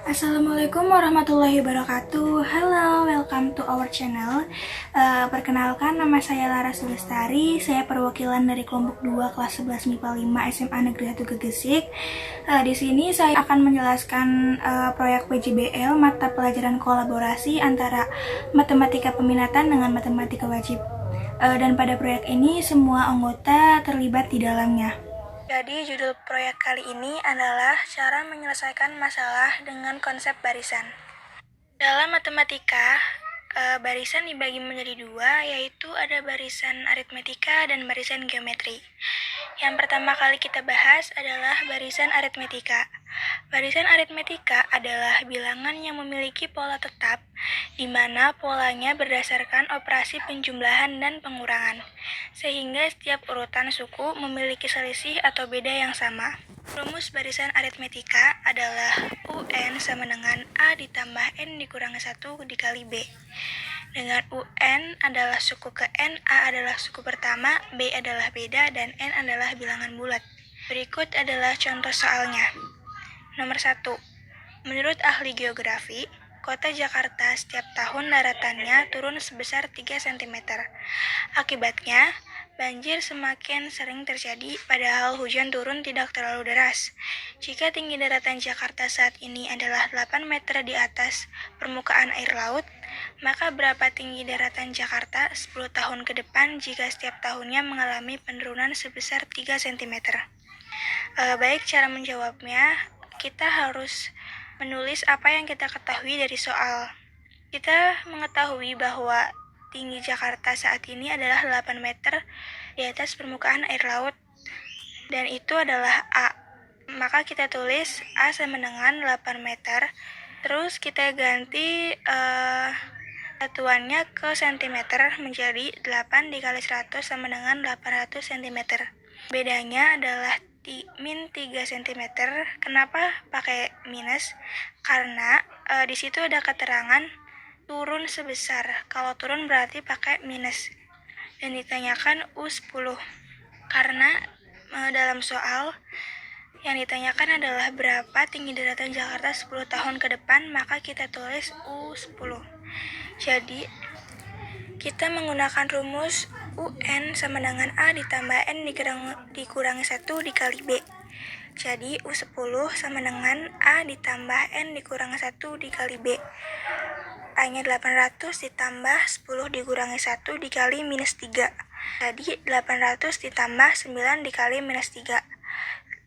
Assalamualaikum warahmatullahi wabarakatuh. Halo, welcome to our channel. Perkenalkan, nama saya Lara Sulistari. Saya perwakilan dari kelompok 2 kelas 11 MIPA 5 SMA Negeri 1 Gegesik. Di sini saya akan menjelaskan proyek PJBL mata pelajaran kolaborasi antara matematika peminatan dengan matematika wajib. Dan pada proyek ini semua anggota terlibat di dalamnya. Jadi judul proyek kali ini adalah cara menyelesaikan masalah dengan konsep barisan. Dalam matematika, barisan dibagi menjadi dua, yaitu ada barisan aritmetika dan barisan geometri. Yang pertama kali kita bahas adalah barisan aritmetika. Barisan aritmetika adalah bilangan yang memiliki pola tetap, di mana polanya berdasarkan operasi penjumlahan dan pengurangan, sehingga setiap urutan suku memiliki selisih atau beda yang sama. Rumus barisan aritmetika adalah UN sama dengan A ditambah N dikurangi 1 dikali B. Dengan UN adalah suku ke N, A adalah suku pertama, B adalah beda, dan N adalah bilangan bulat. Berikut adalah contoh soalnya. Nomor 1. Menurut ahli geografi, kota Jakarta setiap tahun daratannya turun sebesar 3 cm. Akibatnya, banjir semakin sering terjadi padahal hujan turun tidak terlalu deras. Jika tinggi daratan Jakarta saat ini adalah 8 meter di atas permukaan air laut, maka berapa tinggi daratan Jakarta 10 tahun ke depan jika setiap tahunnya mengalami penurunan sebesar 3 cm? Baik, cara menjawabnya, kita harus menulis apa yang kita ketahui dari soal. Kita mengetahui bahwa tinggi Jakarta saat ini adalah 8 meter di atas permukaan air laut, dan itu adalah A. Maka kita tulis A sama dengan 8 meter, terus kita ganti satuannya ke cm menjadi 8 dikali 100 sama dengan 800 cm. Bedanya adalah min 3 cm. Kenapa pakai minus? Karena di situ ada keterangan turun sebesar. Kalau turun berarti pakai minus. Dan ditanyakan U10. Karena dalam soal yang ditanyakan adalah berapa tinggi daratan Jakarta 10 tahun ke depan, maka kita tulis U10. Jadi, kita menggunakan rumus UN sama dengan A ditambah N dikurangi 1 dikali B. Jadi, U10 sama dengan A ditambah N dikurangi 1 dikali B. A-nya 800 ditambah 10 dikurangi 1 dikali minus 3. Jadi, 800 ditambah 9 dikali minus 3.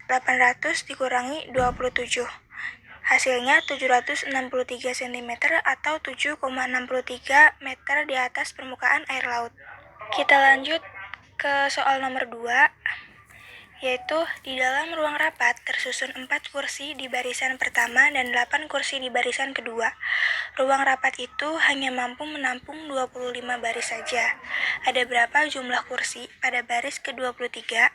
800 dikurangi 27. Hasilnya 763 cm atau 7,63 meter di atas permukaan air laut. Kita lanjut ke soal nomor 2, yaitu di dalam ruang rapat tersusun 4 kursi di barisan pertama dan 8 kursi di barisan kedua. Ruang rapat itu hanya mampu menampung 25 baris saja. Ada berapa jumlah kursi pada baris ke-23?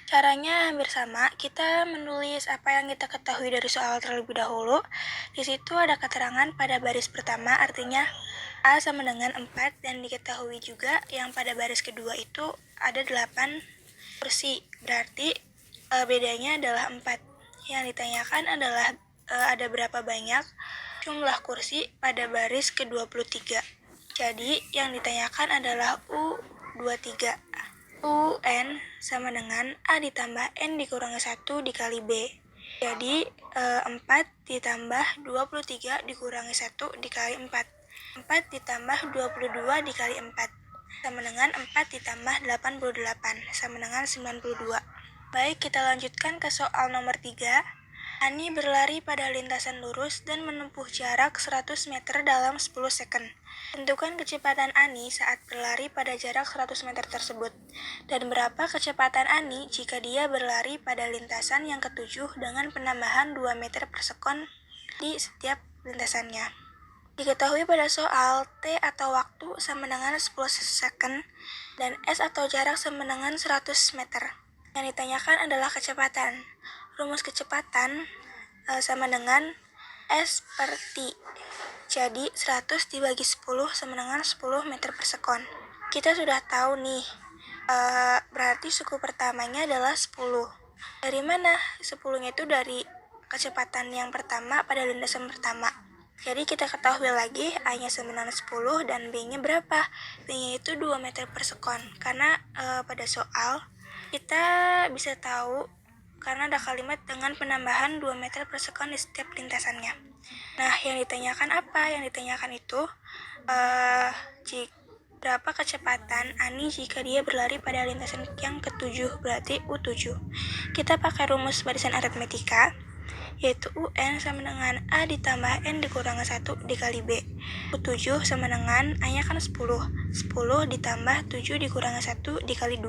Caranya hampir sama, kita menulis apa yang kita ketahui dari soal terlebih dahulu. Di situ ada keterangan pada baris pertama, artinya A sama dengan 4, dan diketahui juga yang pada baris kedua itu ada 8 kursi, berarti bedanya adalah 4. Yang ditanyakan adalah ada berapa banyak jumlah kursi pada baris ke-23. Jadi yang ditanyakan adalah U23. UN sama dengan A ditambah N dikurangi 1 dikali B. Jadi 4 ditambah 23 dikurangi 1 dikali 4. 4 ditambah 22 dikali 4 sama dengan 4 ditambah 88 sama dengan 92. Baik, kita lanjutkan ke soal nomor 3. Ani berlari pada lintasan lurus dan menempuh jarak 100 meter dalam 10 second. Tentukan kecepatan Ani saat berlari pada jarak 100 meter tersebut. Dan berapa kecepatan Ani jika dia berlari pada lintasan yang ketujuh dengan penambahan 2 meter per sekon di setiap lintasannya. Diketahui pada soal T atau waktu sama dengan 10 second dan S atau jarak sama dengan 100 meter. Yang ditanyakan adalah kecepatan. Rumus kecepatan sama dengan S per T. Jadi 100 dibagi 10 sama dengan 10 meter per sekon. Kita sudah tahu nih, berarti suku pertamanya adalah 10. Dari mana? 10-nya itu dari kecepatan yang pertama pada lintasan pertama. Jadi kita ketahui lagi A-nya sama dengan 10 dan B-nya berapa? B-nya itu 2 meter per sekon. Karena pada soal kita bisa tahu karena ada kalimat dengan penambahan 2 meter per sekon di setiap lintasannya. Nah, yang ditanyakan apa? Yang ditanyakan itu berapa kecepatan Ani jika dia berlari pada lintasan yang ke-7, berarti U7. Kita pakai rumus barisan aritmetika, yaitu UN sama dengan A ditambah N dikurangi 1 dikali B. U7 sama dengan A-nya kan 10. 10 ditambah 7 dikurangi 1 dikali 2.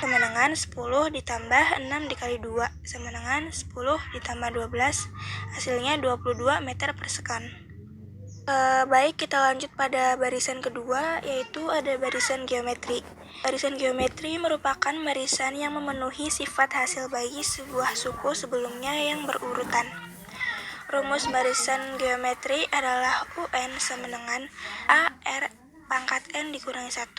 Sama dengan 10 ditambah 6 dikali 2. Sama dengan 10 ditambah 12. Hasilnya 22 meter per sekon. Baik, kita lanjut pada barisan kedua, yaitu ada barisan geometri. Barisan geometri merupakan barisan yang memenuhi sifat hasil bagi sebuah suku sebelumnya yang berurutan. Rumus barisan geometri adalah UN sama dengan AR pangkat N dikurangi 1.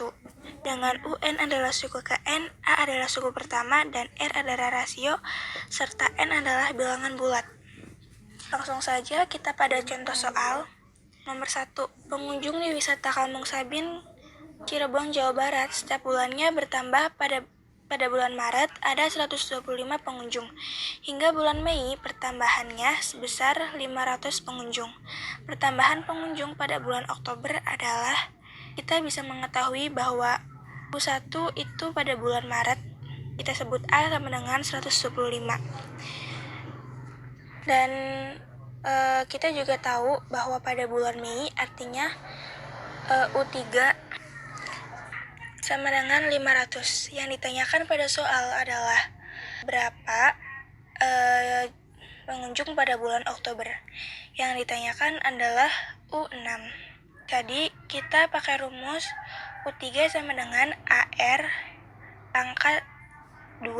Dengan UN adalah suku ke N, A adalah suku pertama, dan R adalah rasio, serta N adalah bilangan bulat. Langsung saja kita pada contoh soal. Nomor 1. Pengunjung di wisata Kampung Sabin, Cirebon, Jawa Barat setiap bulannya bertambah. Pada bulan Maret ada 125 pengunjung. Hingga bulan Mei pertambahannya sebesar 500 pengunjung. Pertambahan pengunjung pada bulan Oktober adalah, kita bisa mengetahui bahwa U1 itu pada bulan Maret kita sebut A sama dengan 125. Dan kita juga tahu bahwa pada bulan Mei artinya U3 sama dengan 500. Yang ditanyakan pada soal adalah berapa pengunjung pada bulan Oktober. Yang ditanyakan adalah U6. Jadi kita pakai rumus U3 sama dengan AR pangkat 2.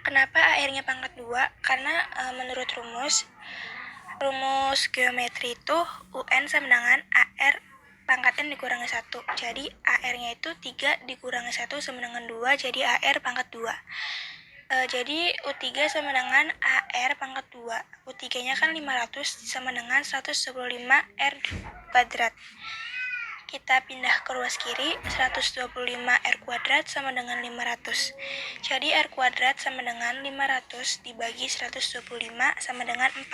Kenapa AR-nya pangkat 2? Karena menurut rumus geometri itu UN sama dengan AR pangkat N dikurangi 1. Jadi AR-nya itu 3 dikurangi 1 sama dengan 2, jadi AR pangkat 2. Jadi U3 sama dengan AR pangkat 2. U3-nya kan 500 sama dengan 125 R kuadrat. Kita pindah ke ruas kiri, 125 R kuadrat sama dengan 500. Jadi R kuadrat sama dengan 500 dibagi 125 sama dengan 4.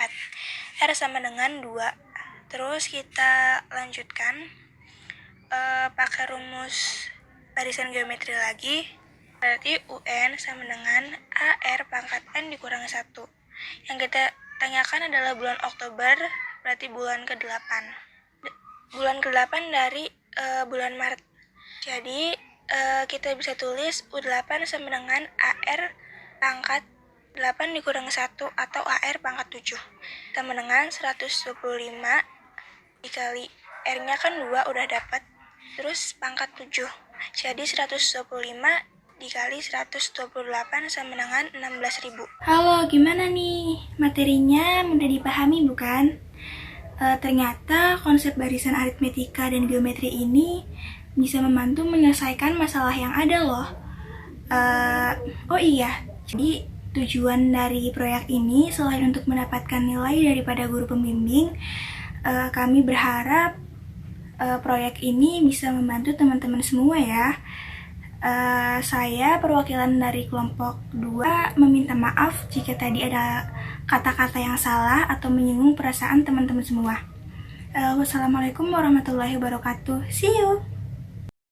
R sama dengan 2. Terus kita lanjutkan pakai rumus barisan geometri lagi. Berarti UN sama dengan AR pangkat N dikurangi 1. Yang kita tanyakan adalah bulan Oktober, berarti bulan ke-8. Bulan ke-8 dari bulan Maret. Jadi kita bisa tulis U8 sama dengan AR pangkat 8 dikurangi 1 atau AR pangkat 7 sama dengan 125 dikali R-nya kan 2 udah dapat, terus pangkat 7. Jadi 125 dikali 128 sama dengan 16.000. Halo, gimana nih? Materinya mudah dipahami bukan? Ternyata konsep barisan aritmetika dan geometri ini bisa membantu menyelesaikan masalah yang ada loh. Oh iya, jadi tujuan dari proyek ini selain untuk mendapatkan nilai daripada guru pembimbing, kami berharap proyek ini bisa membantu teman-teman semua ya. Saya perwakilan dari kelompok 2 meminta maaf jika tadi ada kata-kata yang salah atau menyinggung perasaan teman-teman semua. Wassalamualaikum warahmatullahi wabarakatuh. See you!